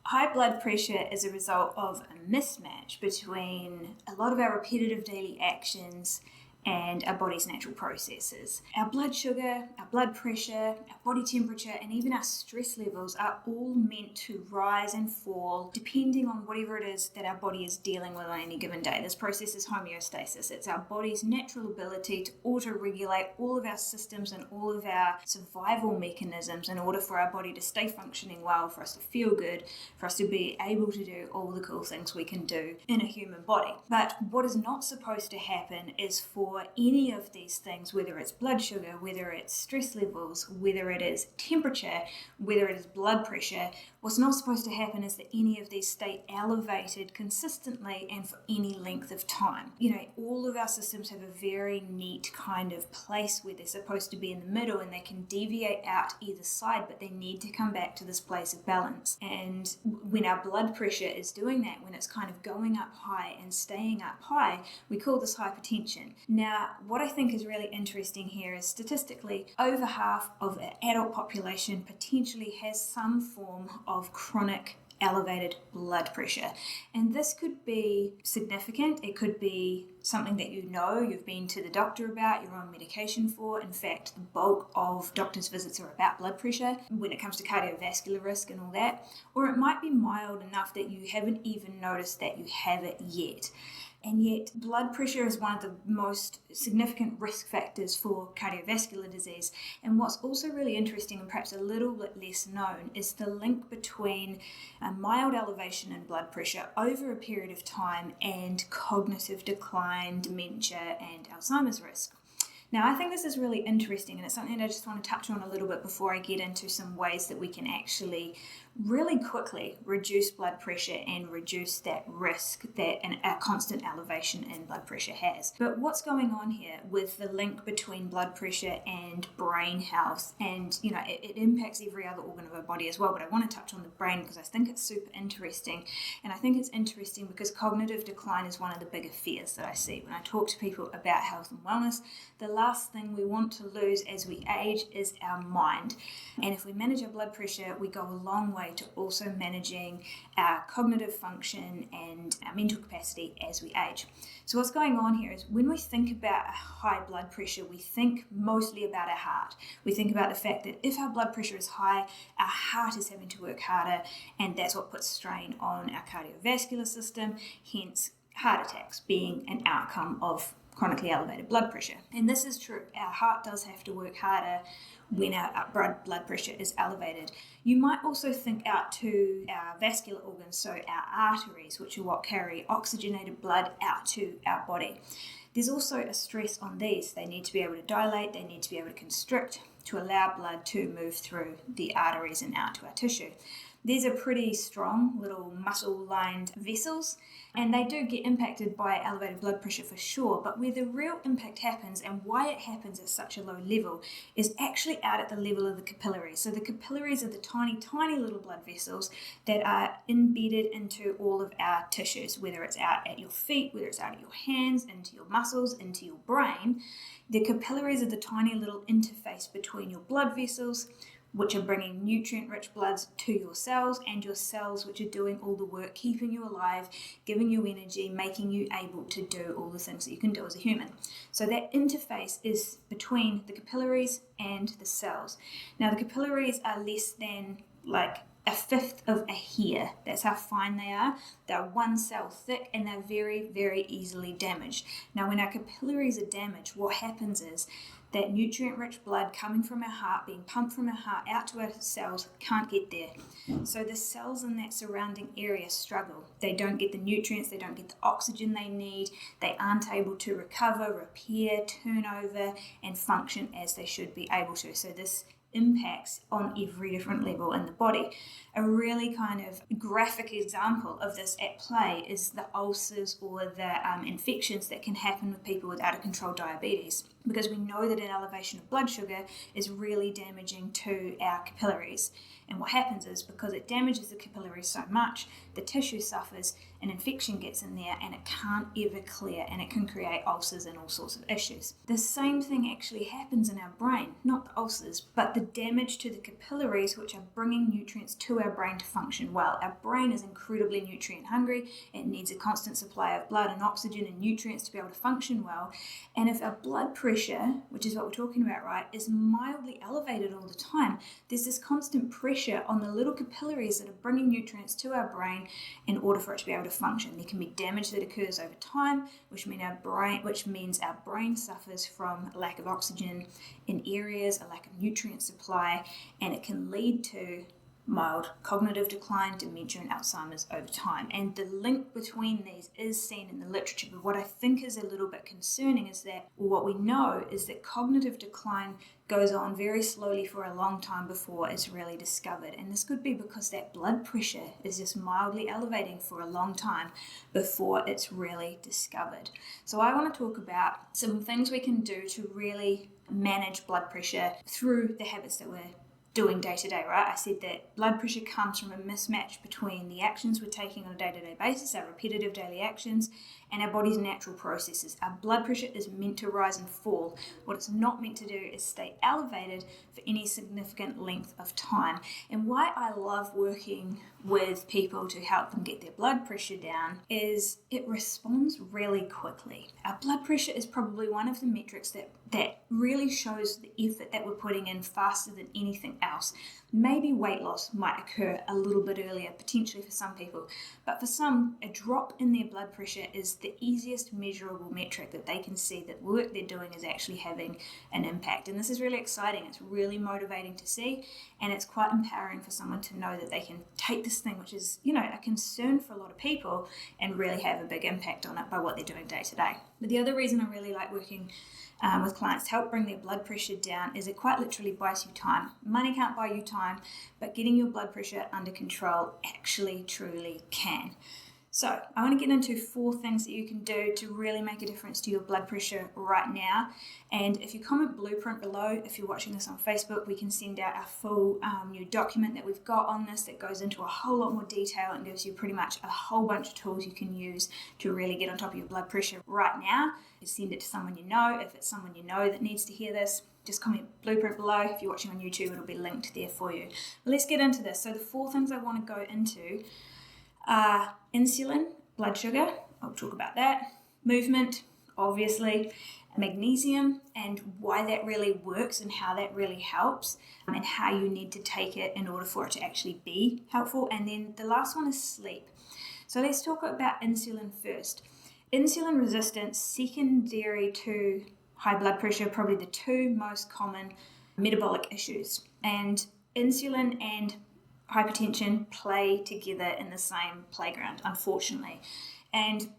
High blood pressure is a result of a mismatch between a lot of our repetitive daily actions and our body's natural processes. Our blood sugar, our blood pressure, our body temperature, and even our stress levels are all meant to rise and fall depending on whatever it is that our body is dealing with on any given day. This process is homeostasis. It's our body's natural ability to auto-regulate all of our systems and all of our survival mechanisms in order for our body to stay functioning well, for us to feel good, for us to be able to do all the cool things we can do in a human body. But what is not supposed to happen is for any of these things, whether it's blood sugar, whether it's stress levels, whether it is temperature, whether it is blood pressure, what's not supposed to happen is that any of these stay elevated consistently and for any length of time. All of our systems have a very neat kind of place where they're supposed to be in the middle, and they can deviate out either side, but they need to come back to this place of balance. And when our blood pressure is doing that, when it's kind of going up high and staying up high, we call this hypertension. Now, what I think is really interesting here is statistically, over half of the adult population potentially has some form of chronic elevated blood pressure. And this could be significant. It could be something that you've been to the doctor about, you're on medication for. In fact, the bulk of doctor's visits are about blood pressure when it comes to cardiovascular risk and all that. Or it might be mild enough that you haven't even noticed that you have it yet. And yet, blood pressure is one of the most significant risk factors for cardiovascular disease. And what's also really interesting and perhaps a little bit less known is the link between a mild elevation in blood pressure over a period of time and cognitive decline, dementia, and Alzheimer's risk. Now, I think this is really interesting, and it's something that I just want to touch on a little bit before I get into some ways that we can actually really quickly reduce blood pressure and reduce that risk that a constant elevation in blood pressure has. But what's going on here with the link between blood pressure and brain health? And, it impacts every other organ of our body as well, but I want to touch on the brain because I think it's super interesting. And I think it's interesting because cognitive decline is one of the bigger fears that I see when I talk to people about health and wellness. The last thing we want to lose as we age is our mind. And if we manage our blood pressure, we go a long way to also managing our cognitive function and our mental capacity as we age. So what's going on here is when we think about a high blood pressure, we think mostly about our heart. We think about the fact that if our blood pressure is high, our heart is having to work harder, and that's what puts strain on our cardiovascular system, hence heart attacks being an outcome of chronically elevated blood pressure. And this is true. Our heart does have to work harder when our blood pressure is elevated. You might also think out to our vascular organs, so our arteries, which are what carry oxygenated blood out to our body. There's also a stress on these. They need to be able to dilate, they need to be able to constrict to allow blood to move through the arteries and out to our tissue. These are pretty strong little muscle-lined vessels, and they do get impacted by elevated blood pressure for sure, but where the real impact happens and why it happens at such a low level is actually out at the level of the capillaries. So the capillaries are the tiny, tiny little blood vessels that are embedded into all of our tissues, whether it's out at your feet, whether it's out at your hands, into your muscles, into your brain. The capillaries are the tiny little interface between your blood vessels, which are bringing nutrient-rich bloods to your cells, and your cells, which are doing all the work, keeping you alive, giving you energy, making you able to do all the things that you can do as a human. So that interface is between the capillaries and the cells. Now, the capillaries are less than a fifth of a hair. That's how fine they are. They're one cell thick, and they're very, very easily damaged. Now, when our capillaries are damaged, what happens is that nutrient-rich blood coming from our heart, being pumped from our heart out to our cells, can't get there. So the cells in that surrounding area struggle. They don't get the nutrients, they don't get the oxygen they need, they aren't able to recover, repair, turn over, and function as they should be able to. So this impacts on every different level in the body. A really kind of graphic example of this at play is the ulcers or the infections that can happen with people with out-of-control diabetes. because we know that an elevation of blood sugar is really damaging to our capillaries. And what happens is, because it damages the capillaries so much, the tissue suffers, an infection gets in there, and it can't ever clear, and it can create ulcers and all sorts of issues. The same thing actually happens in our brain, not the ulcers, but the damage to the capillaries, which are bringing nutrients to our brain to function well. Our brain is incredibly nutrient hungry. It needs a constant supply of blood and oxygen and nutrients to be able to function well. And if our blood pressure, which is what we're talking about, right, is mildly elevated all the time, there's this constant pressure on the little capillaries that are bringing nutrients to our brain in order for it to be able to function. There can be damage that occurs over time, which means our brain suffers from a lack of oxygen in areas, a lack of nutrient supply, and it can lead to mild cognitive decline, dementia, and Alzheimer's over time. And the link between these is seen in the literature, but what I think is a little bit concerning is that, what we know is that cognitive decline goes on very slowly for a long time before it's really discovered. And this could be because that blood pressure is just mildly elevating for a long time before it's really discovered. So I want to talk about some things we can do to really manage blood pressure through the habits that we're doing day to day, right? I said that blood pressure comes from a mismatch between the actions we're taking on a day-to-day basis, our repetitive daily actions, and our body's natural processes. Our blood pressure is meant to rise and fall. What it's not meant to do is stay elevated for any significant length of time. And why I love working with people to help them get their blood pressure down is it responds really quickly. Our blood pressure is probably one of the metrics that really shows the effort that we're putting in faster than anything else. Maybe weight loss might occur a little bit earlier, potentially for some people, but for some, a drop in their blood pressure is the easiest measurable metric that they can see that work they're doing is actually having an impact. And this is really exciting. It's really motivating to see, and it's quite empowering for someone to know that they can take this thing, which is, a concern for a lot of people, and really have a big impact on it by what they're doing day to day. But the other reason I really like working with clients to help bring their blood pressure down is it quite literally buys you time. Money can't buy you time, but getting your blood pressure under control actually truly can. So I want to get into 4 things that you can do to really make a difference to your blood pressure right now. And if you comment blueprint below, if you're watching this on Facebook, we can send out our full new document that we've got on this that goes into a whole lot more detail and gives you pretty much a whole bunch of tools you can use to really get on top of your blood pressure right now. You send it to someone you know. If it's someone you know that needs to hear this, just comment blueprint below. If you're watching on YouTube, it'll be linked there for you. But let's get into this. So the 4 things I want to go into are insulin, blood sugar, I'll talk about that, movement, obviously, magnesium, and why that really works and how that really helps, and how you need to take it in order for it to actually be helpful. And then the last one is sleep. So let's talk about insulin first. Insulin resistance, secondary to high blood pressure, probably the 2 most common metabolic issues. And insulin and hypertension play together in the same playground, unfortunately. And,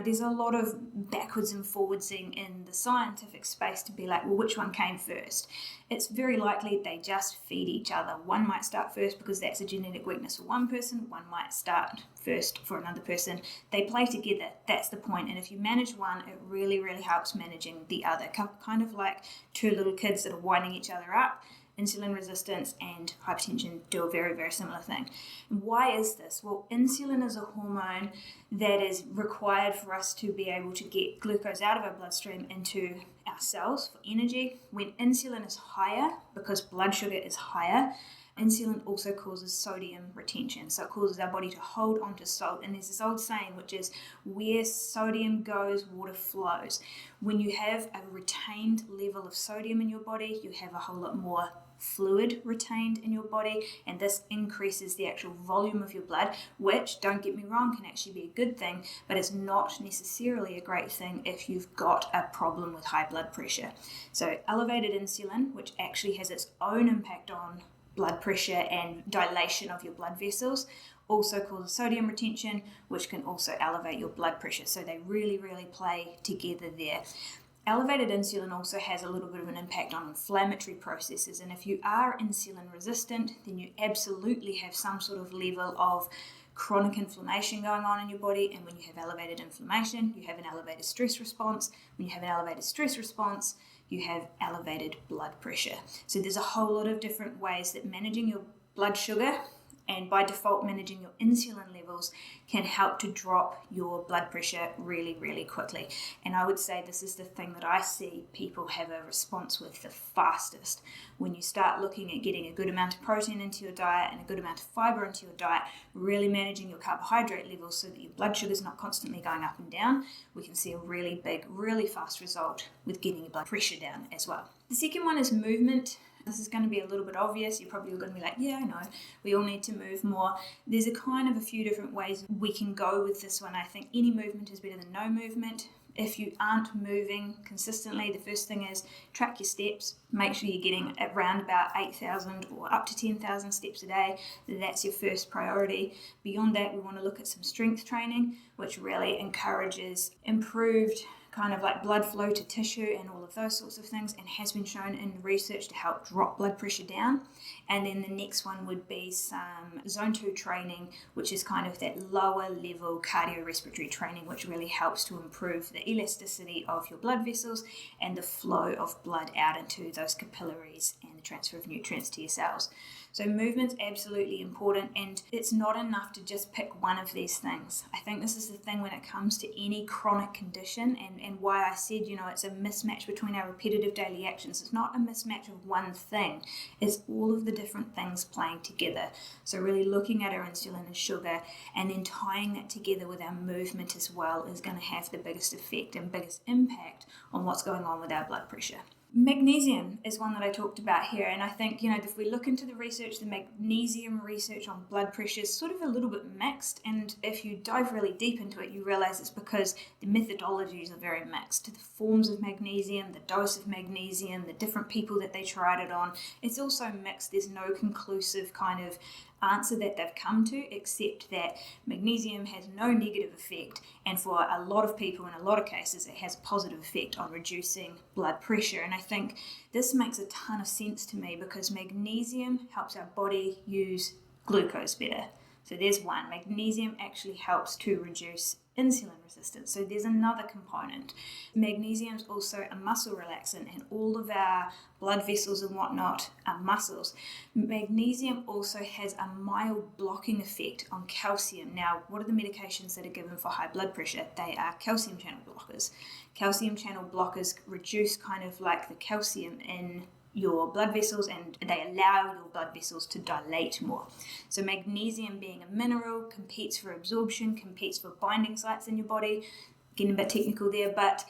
there's a lot of backwards and forwardsing in the scientific space to be like, well, which one came first? It's very likely they just feed each other. One might start first because that's a genetic weakness for one person. One might start first for another person. They play together. That's the point. And if you manage one, it really, really helps managing the other. Kind of like 2 little kids that are winding each other up. Insulin resistance and hypertension do a very, very similar thing. And why is this? Well, insulin is a hormone that is required for us to be able to get glucose out of our bloodstream into our cells for energy. When insulin is higher, because blood sugar is higher, insulin also causes sodium retention. So it causes our body to hold onto salt. And there's this old saying, which is, where sodium goes, water flows. When you have a retained level of sodium in your body, you have a whole lot more fluid retained in your body, and this increases the actual volume of your blood, which, don't get me wrong, can actually be a good thing, but it's not necessarily a great thing if you've got a problem with high blood pressure. So elevated insulin, which actually has its own impact on blood pressure and dilation of your blood vessels, also causes sodium retention, which can also elevate your blood pressure. So they really, really play together there. Elevated insulin also has a little bit of an impact on inflammatory processes, and if you are insulin resistant, then you absolutely have some sort of level of chronic inflammation going on in your body. And when you have elevated inflammation, you have an elevated stress response. When you have an elevated stress response, you have elevated blood pressure. So there's a whole lot of different ways that managing your blood sugar and by default managing your insulin levels can help to drop your blood pressure really, really quickly. And I would say this is the thing that I see people have a response with the fastest. When you start looking at getting a good amount of protein into your diet and a good amount of fiber into your diet, really managing your carbohydrate levels so that your blood sugar is not constantly going up and down, we can see a really big, really fast result with getting your blood pressure down as well. The second one is movement. This is going to be a little bit obvious. You're probably going to be like, yeah, I know, we all need to move more. There's a kind of a few different ways we can go with this one. I think any movement is better than no movement. If you aren't moving consistently, the first thing is track your steps. Make sure you're getting around about 8,000 or up to 10,000 steps a day. That's your first priority. Beyond that, we want to look at some strength training, which really encourages improved kind of like blood flow to tissue and all of those sorts of things, and has been shown in research to help drop blood pressure down. And then the next one would be some zone 2 training, which is kind of that lower level cardiorespiratory training, which really helps to improve the elasticity of your blood vessels and the flow of blood out into those capillaries and the transfer of nutrients to your cells. So movement's absolutely important, and it's not enough to just pick one of these things. I think this is the thing when it comes to any chronic condition, and why I said, it's a mismatch between our repetitive daily actions. It's not a mismatch of one thing. It's all of the different things playing together. So really looking at our insulin and sugar and then tying that together with our movement as well is going to have the biggest effect and biggest impact on what's going on with our blood pressure. Magnesium is one that I talked about here, and I think, if we look into the research, the magnesium research on blood pressure is sort of a little bit mixed, and if you dive really deep into it, you realize it's because the methodologies are very mixed. The forms of magnesium, the dose of magnesium, the different people that they tried it on, it's also mixed. There's no conclusive kind of answer that they've come to, except that magnesium has no negative effect, and for a lot of people in a lot of cases it has a positive effect on reducing blood pressure. And I think this makes a ton of sense to me because magnesium helps our body use glucose better. So there's one. Magnesium actually helps to reduce insulin resistance. So there's another component. Magnesium is also a muscle relaxant, and all of our blood vessels and whatnot are muscles. Magnesium also has a mild blocking effect on calcium. Now, what are the medications that are given for high blood pressure? They are calcium channel blockers. Calcium channel blockers reduce kind of like the calcium in your blood vessels, and they allow your blood vessels to dilate more. So magnesium, being a mineral, competes for absorption, competes for binding sites in your body. Getting a bit technical there, but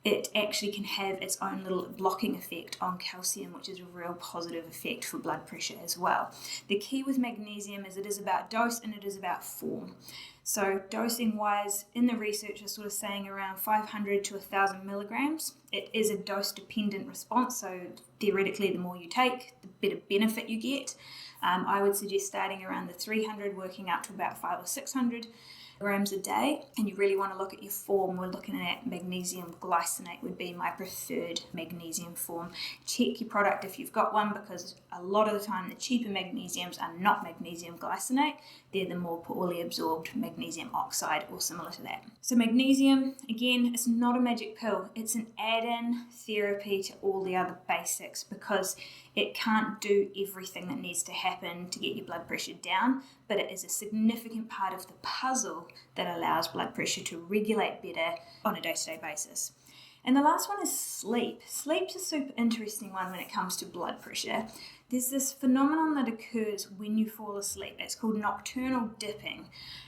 it actually can have its own little blocking effect on calcium, which is a real positive effect for blood pressure as well. The key with magnesium is it is about dose and it is about form. So dosing wise, in the research are sort of saying around 500 to 1,000 milligrams. It is a dose dependent response, so theoretically the more you take, the better benefit you get. I would suggest starting around the 300, working out to about 500 or 600 grams a day, and you really want to look at your form. We're looking at magnesium glycinate would be my preferred magnesium form. Check your product if you've got one, because a lot of the time the cheaper magnesiums are not magnesium glycinate. They're the more poorly absorbed magnesium oxide or similar to that. So magnesium, again, it's not a magic pill. It's an add-in therapy to all the other basics, because it can't do everything that needs to happen to get your blood pressure down, but it is a significant part of the puzzle that allows blood pressure to regulate better on a day-to-day basis. And the last one is sleep. Sleep's a super interesting one when it comes to blood pressure. There's this phenomenon that occurs when you fall asleep. It's called nocturnal dipping.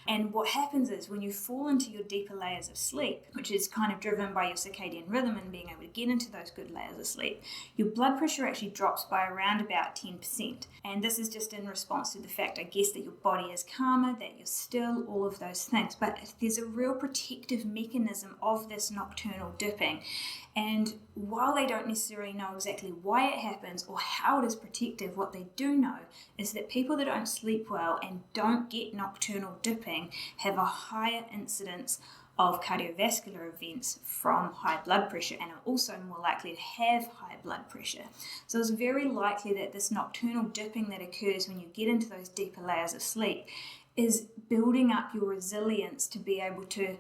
And what happens is when you fall into your deeper layers of sleep, which is kind of driven by your circadian rhythm and being able to get into those good layers of sleep, your blood pressure actually drops by around about 10%. And this is just in response to the fact, I guess, that your body is calmer, that you're still, all of those things. But there's a real protective mechanism of this nocturnal dipping. And while they don't necessarily know exactly why it happens or how it is protective, what they do know is that people that don't sleep well and don't get nocturnal dipping have a higher incidence of cardiovascular events from high blood pressure, and are also more likely to have high blood pressure. So it's very likely that this nocturnal dipping that occurs when you get into those deeper layers of sleep is building up your resilience to be able to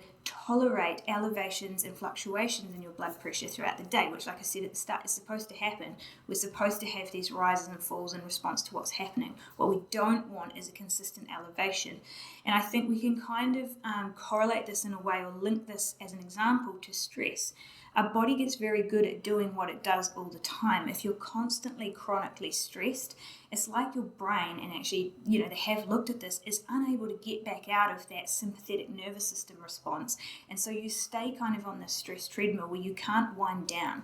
tolerate elevations and fluctuations in your blood pressure throughout the day, which, like I said at the start, is supposed to happen. We're supposed to have these rises and falls in response to what's happening. What we don't want is a consistent elevation. And I think we can kind of correlate this in a way, or link this as an example to stress. Our body gets very good at doing what it does all the time. If you're constantly chronically stressed, it's like your brain, and actually, they have looked at this, is unable to get back out of that sympathetic nervous system response. And so you stay kind of on this stress treadmill where you can't wind down.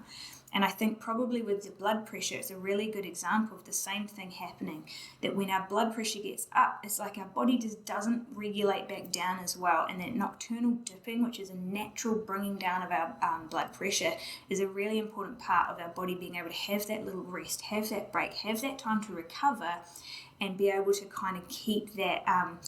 And I think probably with the blood pressure, it's a really good example of the same thing happening, that when our blood pressure gets up, it's like our body just doesn't regulate back down as well. And that nocturnal dipping, which is a natural bringing down of our blood pressure, is a really important part of our body being able to have that little rest, have that break, have that time to recover, and be able to kind of keep that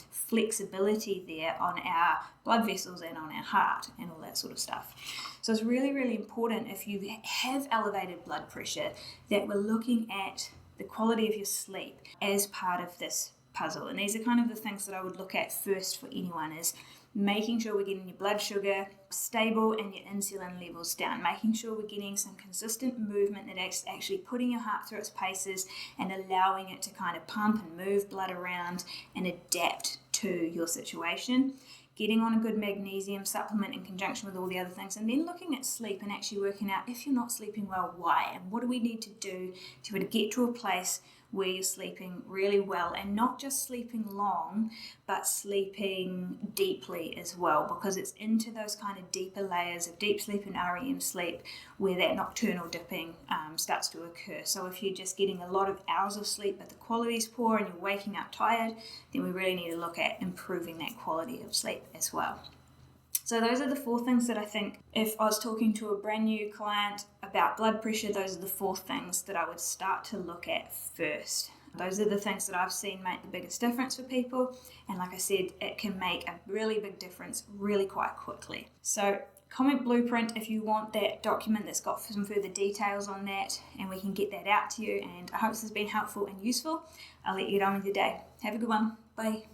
flexibility there on our blood vessels and on our heart and all that sort of stuff. So it's really, really important, if you have elevated blood pressure, that we're looking at the quality of your sleep as part of this puzzle. And these are kind of the things that I would look at first for anyone, is making sure we're getting your blood sugar stable and your insulin levels down, making sure we're getting some consistent movement that's actually putting your heart through its paces and allowing it to kind of pump and move blood around and adapt to your situation. Getting on a good magnesium supplement in conjunction with all the other things, and then looking at sleep and actually working out, if you're not sleeping well, why, and what do we need to do to get to a place where you're sleeping really well, and not just sleeping long, but sleeping deeply as well, because it's into those kind of deeper layers of deep sleep and REM sleep where that nocturnal dipping starts to occur. So if you're just getting a lot of hours of sleep but the quality is poor and you're waking up tired, then we really need to look at improving that quality of sleep as well. So those are the 4 things that I think, if I was talking to a brand new client about blood pressure, those are the 4 things that I would start to look at first. Those are the things that I've seen make the biggest difference for people. And like I said, it can make a really big difference really quite quickly. So comment Blueprint if you want that document that's got some further details on that, and we can get that out to you. And I hope this has been helpful and useful. I'll let you get on with your day. Have a good one. Bye.